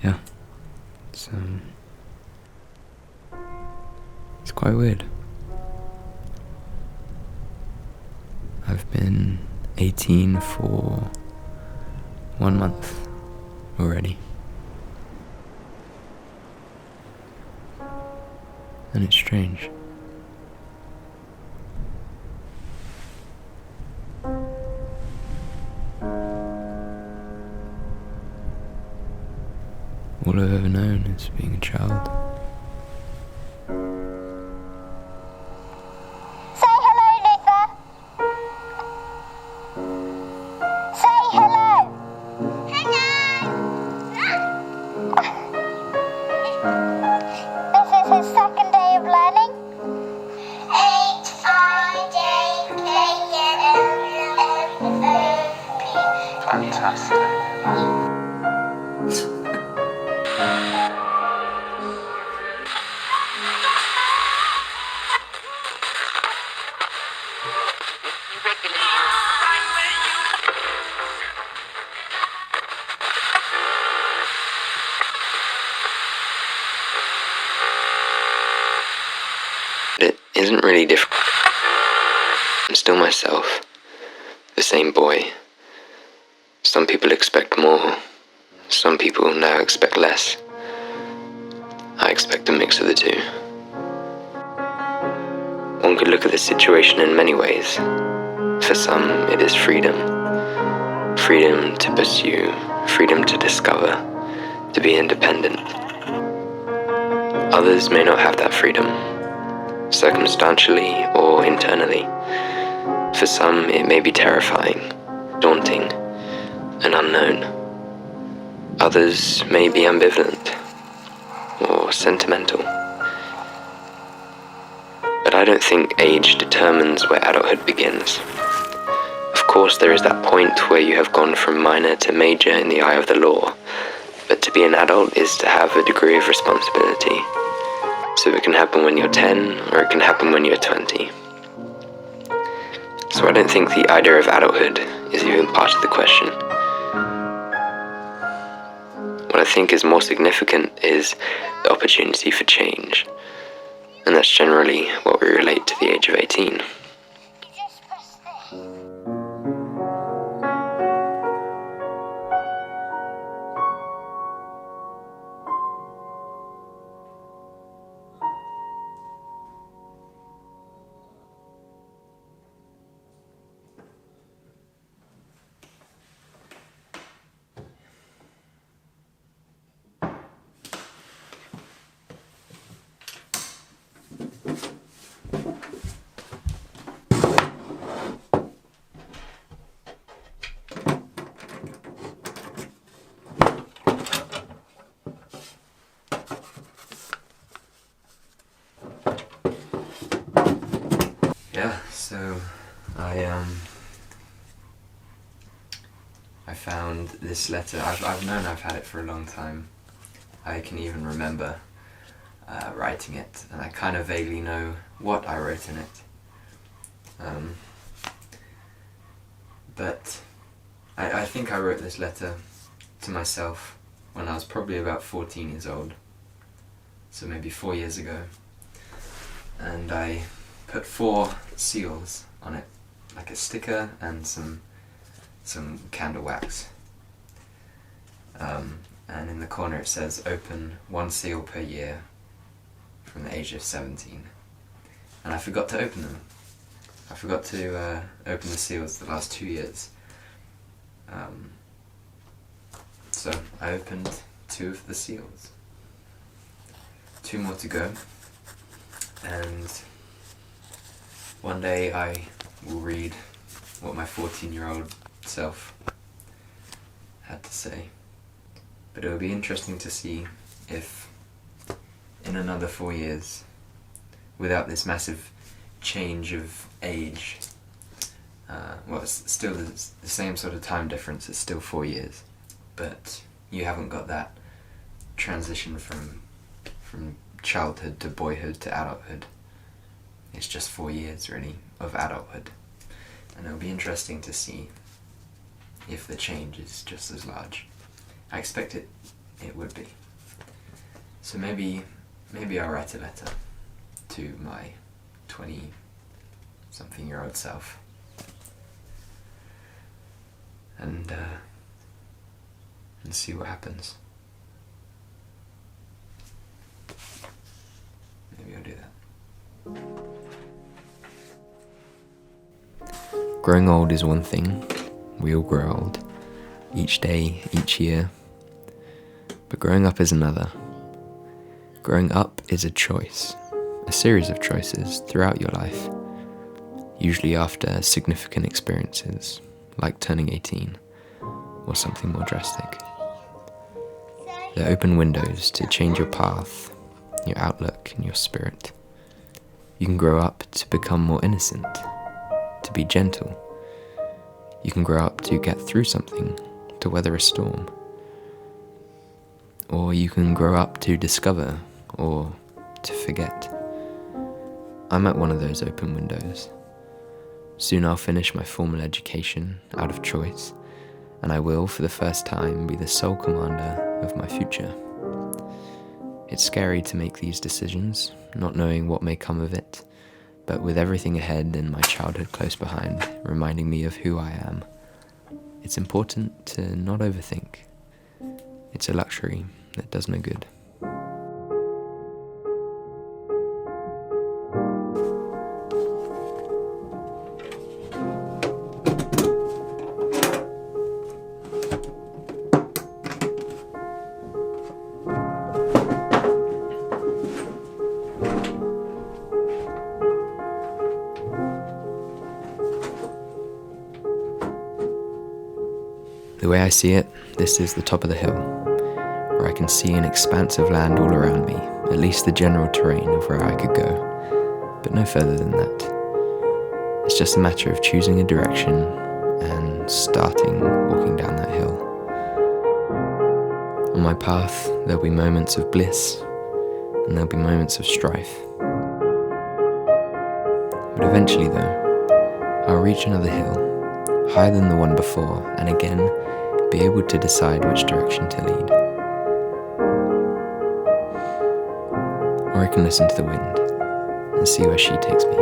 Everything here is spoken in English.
Yeah, it's quite weird. I've been 18 for 1 month already. And it's strange. All I've ever known is being a child. Say hello, Luther. Say hello. Hello. This is his second day of learning. H-I-J-K-L-M-N-O-P. Fantastic. It isn't really different. I'm still myself, the same boy. Some people expect more, some people now expect less. I expect a mix of the two. One could look at this situation in many ways. For some, it is freedom. Freedom to pursue, freedom to discover, to be independent. Others may not have that freedom, circumstantially or internally. For some, it may be terrifying, daunting, and unknown. Others may be ambivalent or sentimental. But I don't think age determines where adulthood begins. Of course, there is that point where you have gone from minor to major in the eye of the law, but to be an adult is to have a degree of responsibility. So it can happen when you're 10, or it can happen when you're 20. So I don't think the idea of adulthood is even part of the question. What I think is more significant is the opportunity for change. And that's generally what we relate to the age of 18. Yeah, so I found this letter. I've known I've had it for a long time. I can even remember writing it, and I kind of vaguely know what I wrote in it. But I think I wrote this letter to myself when I was probably about 14 years old, so maybe 4 years ago, and I put 4 seals on it, like a sticker and some candle wax. And in the corner it says, open 1 seal per year from the age of 17. And I forgot to open them. I forgot to open the seals the last 2 years. So I opened 2 of the seals. 2 more to go. And one day I will read what my 14-year-old self had to say. But it will be interesting to see if in another 4 years, without this massive change of age, well, it's still the same sort of time difference, it's still 4 years, but you haven't got that transition from childhood to boyhood to adulthood. it's just 4 years really of adulthood, and it'll be interesting to see if the change is just as large. I expect it would be. So maybe I'll write a letter to my 20-something-year-old self and see what happens. Maybe I'll do that. Growing old is one thing. We all grow old, each day, each year. But growing up is another. Growing up is a choice, a series of choices throughout your life, usually after significant experiences, like turning 18, or something more drastic. They open windows to change your path, your outlook, and your spirit. You can grow up to become more innocent, to be gentle. You can grow up to get through something, to weather a storm. Or you can grow up to discover, or to forget. I'm at one of those open windows. Soon I'll finish my formal education out of choice, and I will, for the first time, be the sole commander of my future. It's scary to make these decisions, not knowing what may come of it, but with everything ahead and my childhood close behind, reminding me of who I am, it's important to not overthink. It's a luxury that does no good. The way I see it, this is the top of the hill, where I can see an expanse of land all around me, at least the general terrain of where I could go, but no further than that. It's just a matter of choosing a direction and starting walking down that hill. On my path, there'll be moments of bliss, and there'll be moments of strife. But eventually though, I'll reach another hill, higher than the one before, and again, be able to decide which direction to lead. Or I can listen to the wind and see where she takes me.